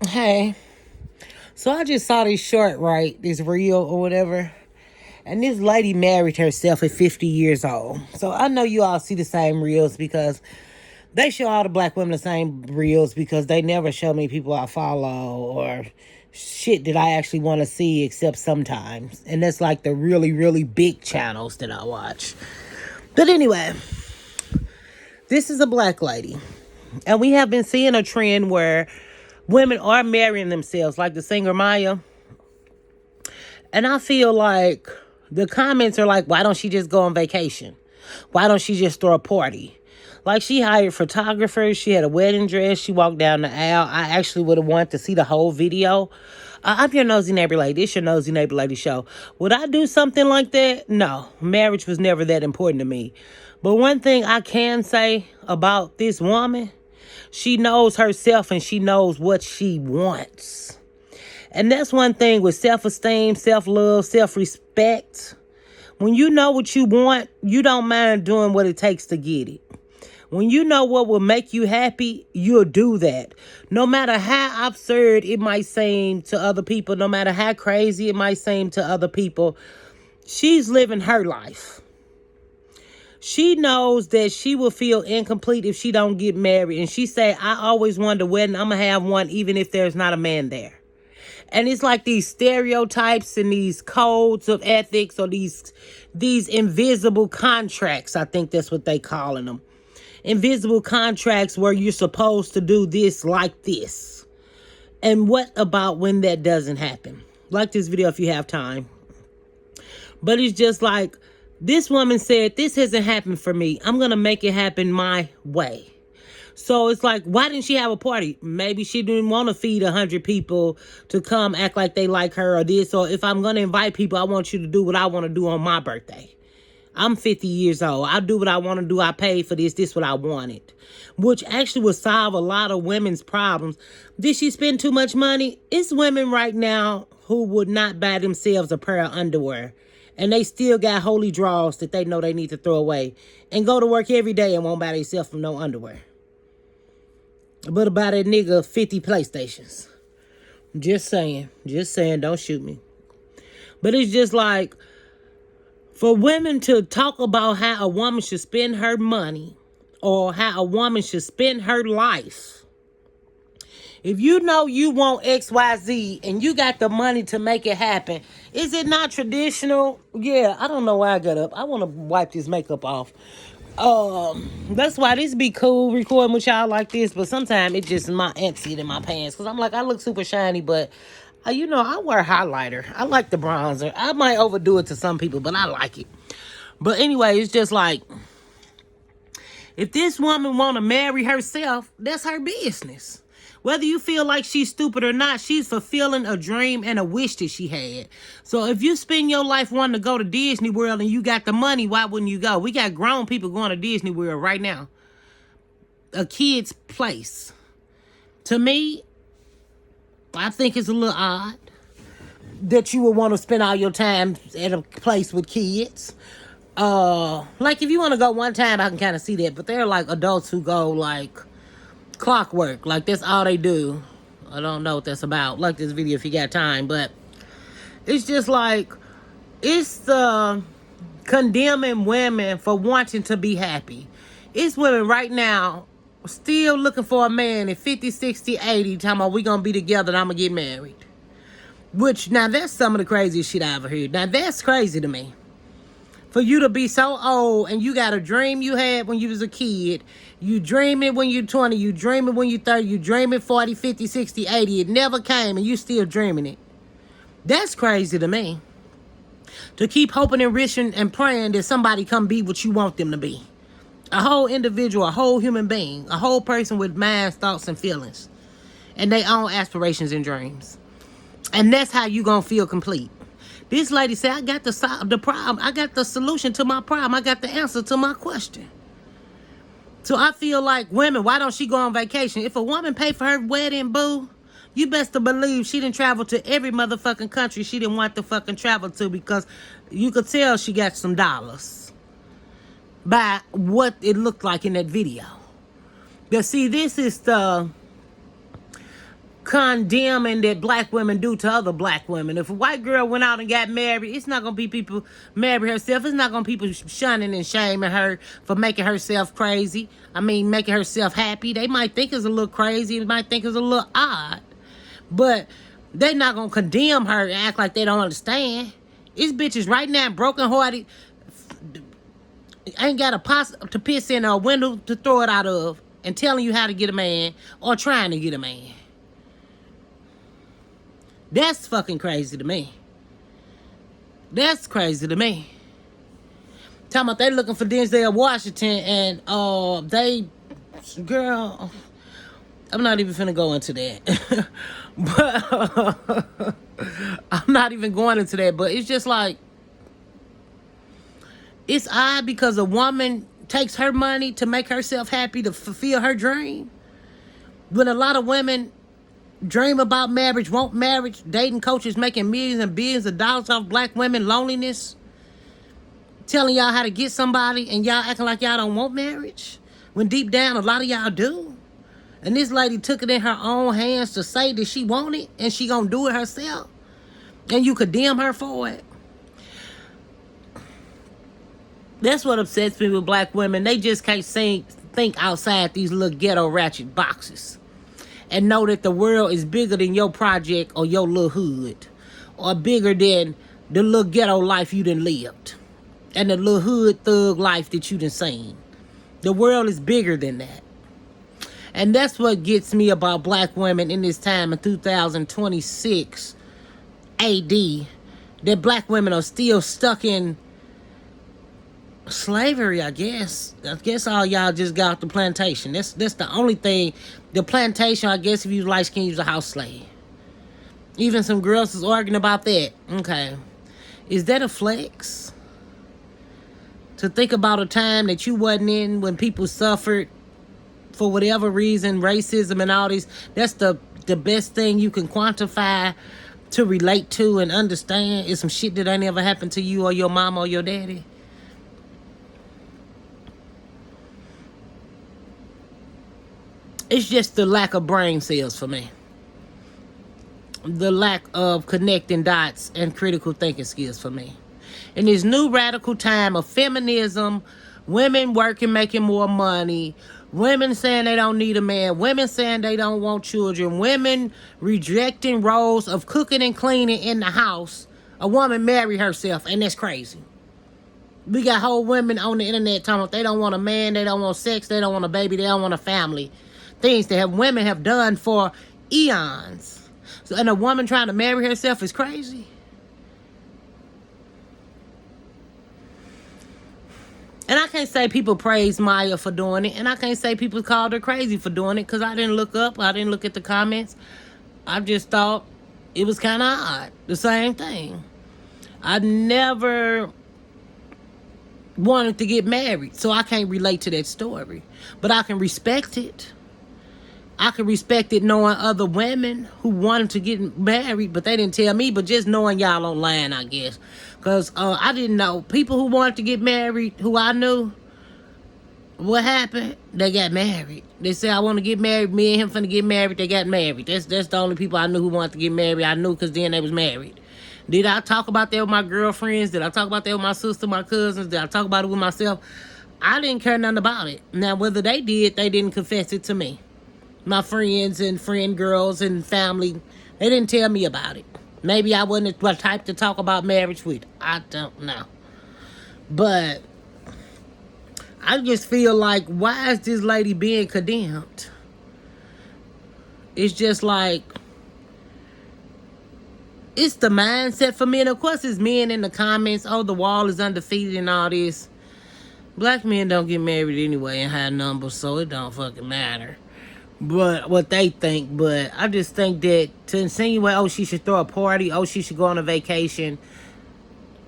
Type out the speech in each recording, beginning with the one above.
Hey, so I just saw this short, right? This reel or whatever. And this lady married herself at 50 years old. So I know you all see the same reels because they show all the black women the same reels because they never show me people I follow or shit that I actually want to see except sometimes. And that's like the really, really big channels that I watch. But anyway, this is a black lady. And we have been seeing a trend where women are marrying themselves, like the singer Maya. And I feel like the comments are like, why don't she just go on vacation? Why don't she just throw a party? Like, she hired photographers. She had a wedding dress. She walked down the aisle. I actually would have wanted to see the whole video. I'm your nosy neighbor lady. This your nosy neighbor lady show. Would I do something like that? No. Marriage was never that important to me. But one thing I can say about this woman, she knows herself and she knows what she wants. And that's one thing with self-esteem, self-love, self-respect. When you know what you want, you don't mind doing what it takes to get it. When you know what will make you happy, you'll do that. No matter how absurd it might seem to other people, no matter how crazy it might seem to other people, she's living her life. She knows that she will feel incomplete if she don't get married. And she say, I always wanted a wedding. I'm going to have one even if there's not a man there. And it's like these stereotypes and these codes of ethics or these invisible contracts. I think that's what they calling them. Invisible contracts where you're supposed to do this like this. And what about when that doesn't happen? Like this video if you have time. But it's just like, this woman said, this hasn't happened for me. I'm going to make it happen my way. So it's like, why didn't she have a party? Maybe she didn't want to feed 100 people to come act like they like her or this. Or if I'm going to invite people, I want you to do what I want to do on my birthday. I'm 50 years old. I do what I want to do. I paid for this. This what I wanted. Which actually would solve a lot of women's problems. Did she spend too much money? It's women right now who would not buy themselves a pair of underwear. And they still got holy drawers that they know they need to throw away. And go to work every day and won't buy themselves no underwear. But about that nigga 50 PlayStations. Just saying. Just saying. Don't shoot me. But it's just like, for women to talk about how a woman should spend her money or how a woman should spend her life. If you know you want XYZ and you got the money to make it happen, is it not traditional? Yeah, I don't know why I got up. I want to wipe this makeup off. That's why this be cool recording with y'all like this, but sometimes it just my antsy in my pants because I'm like, I look super shiny, but I wear highlighter. I like the bronzer. I might overdo it to some people, but I like it. But anyway, it's just like, if this woman want to marry herself, that's her business. Whether you feel like she's stupid or not, she's fulfilling a dream and a wish that she had. So if you spend your life wanting to go to Disney World and you got the money, why wouldn't you go? We got grown people going to Disney World right now. A kid's place. To me, I think it's a little odd that you would want to spend all your time at a place with kids. Like if you want to go one time, I can kind of see that. But there are like adults who go like clockwork. Like that's all they do. I don't know what that's about. Like this video if you got time. But it's just like, it's the condemning women for wanting to be happy. It's women right now still looking for a man at 50, 60, 80, talking about we gonna be together and I'm gonna get married. Which, now that's some of the craziest shit I ever heard. Now that's crazy to me. For you to be so old and you got a dream you had when you was a kid. You dream it when you're 20. You dream it when you're 30. You dream it 40, 50, 60, 80. It never came and you still dreaming it. That's crazy to me. To keep hoping and wishing and praying that somebody come be what you want them to be. A whole individual, a whole human being. A whole person with minds, thoughts, and feelings. And their own aspirations and dreams. And that's how you gonna feel complete. This lady said, I got the problem. I got the solution to my problem. I got the answer to my question. So I feel like women, why don't she go on vacation? If a woman pay for her wedding, boo, you best to believe she didn't travel to every motherfucking country she didn't want to fucking travel to, because you could tell she got some dollars by what it looked like in that video. But see, this is the condemning that black women do to other black women. If a white girl went out and got married, it's not gonna be people marry herself. It's not gonna be people shunning and shaming her for making herself crazy. I mean, making herself happy. They might think it's a little crazy. They might think it's a little odd, but they not gonna condemn her and act like they don't understand. These bitches right now, broken hearted, ain't got a pot to piss in or a window to throw it out of, and telling you how to get a man or trying to get a man. That's fucking crazy to me. That's crazy to me. Talking about they looking for Denzel Washington and girl, I'm not even finna go into that. But I'm not even going into that, but it's just like, it's odd because a woman takes her money to make herself happy, to fulfill her dream. When a lot of women dream about marriage, want marriage, dating coaches making millions and billions of dollars off black women loneliness, telling y'all how to get somebody, and y'all acting like y'all don't want marriage, when deep down a lot of y'all do. And this lady took it in her own hands to say that she want it and she gonna do it herself, and you condemn her for it. That's what upsets me with black women. They just can't think outside these little ghetto ratchet boxes and know that the world is bigger than your project or your little hood, or bigger than the little ghetto life you done lived and the little hood thug life that you done seen. The world is bigger than that. And that's what gets me about black women in this time in 2026 AD, that black women are still stuck in slavery, I guess. I guess all y'all just got off the plantation. That's the only thing. The plantation, I guess, if you light skin, you's a house slave. Even some girls is arguing about that. Okay. Is that a flex? To think about a time that you wasn't in when people suffered for whatever reason, racism and all this. That's the best thing you can quantify to relate to and understand is some shit that ain't ever happened to you or your mama or your daddy. It's just the lack of brain cells for me. The lack of connecting dots and critical thinking skills for me. In this new radical time of feminism, women working, making more money, women saying they don't need a man, women saying they don't want children, women rejecting roles of cooking and cleaning in the house, a woman marry herself, and that's crazy. We got whole women on the internet talking about they don't want a man, they don't want sex, they don't want a baby, they don't want a family. Things that women have done for eons. So, and a woman trying to marry herself is crazy. And I can't say people praise Maya for doing it, and I can't say people called her crazy for doing it, because I didn't look up, I didn't look at the comments. I just thought it was kind of odd. The same thing. I never wanted to get married, so I can't relate to that story. But I can respect it. I can respect it knowing other women who wanted to get married, but they didn't tell me. But just knowing y'all online, I guess. Because I didn't know. People who wanted to get married, who I knew, what happened? They got married. They said, I want to get married. Me and him finna get married. They got married. That's the only people I knew who wanted to get married. I knew because then they was married. Did I talk about that with my girlfriends? Did I talk about that with my sister, my cousins? Did I talk about it with myself? I didn't care nothing about it. Now, whether they did, they didn't confess it to me. My friends and friend girls and family, they didn't tell me about it. Maybe I wasn't the type to talk about marriage with. I don't know. But I just feel like, why is this lady being condemned? It's just like, it's the mindset for men. Of course, it's men in the comments, oh, the wall is undefeated and all this. Black men don't get married anyway in high numbers, so it don't fucking matter. But what they think. But I just think that to insinuate, oh, she should throw a party, oh, she should go on a vacation.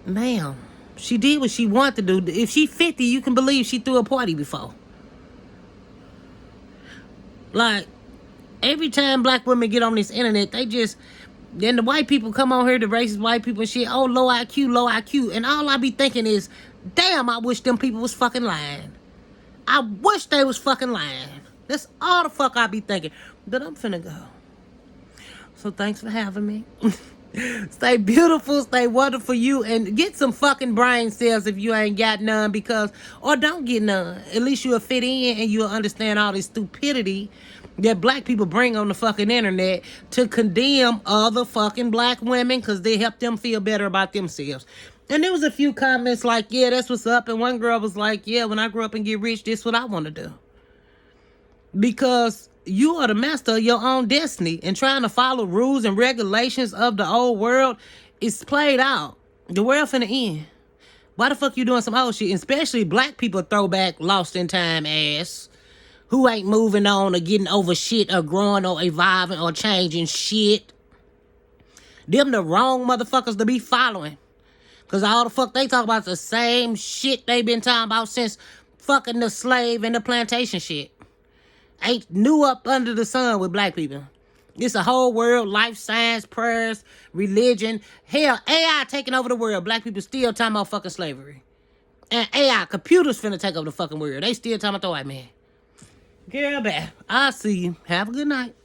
Ma'am, she did what she wanted to do. If she 50, you can believe she threw a party before. Like, every time black women get on this internet, then the white people come on here, the racist white people and shit, oh, low IQ, low IQ. And all I be thinking is, damn, I wish them people was fucking lying. I wish they was fucking lying. That's all the fuck I be thinking. But I'm finna go. So thanks for having me. Stay beautiful, stay wonderful, you, and get some fucking brain cells if you ain't got none, because, or don't get none. At least you'll fit in and you'll understand all this stupidity that black people bring on the fucking internet to condemn other fucking black women because they help them feel better about themselves. And there was a few comments like, yeah, that's what's up. And one girl was like, yeah, when I grow up and get rich, this is what I want to do. Because you are the master of your own destiny, and trying to follow rules and regulations of the old world is played out. The world finna end. Why the fuck you doing some old shit? Especially black people throwback lost in time ass who ain't moving on or getting over shit or growing or evolving or changing shit. Them the wrong motherfuckers to be following. Because all the fuck they talk about the same shit they been talking about since fucking the slave and the plantation shit. Ain't new up under the sun with black people. It's a whole world, life science, prayers, religion. Hell, AI taking over the world. Black people still talking about fucking slavery. And AI, computers finna take over the fucking world. They still talking about the white man. Girl, bad. I'll see you. Have a good night.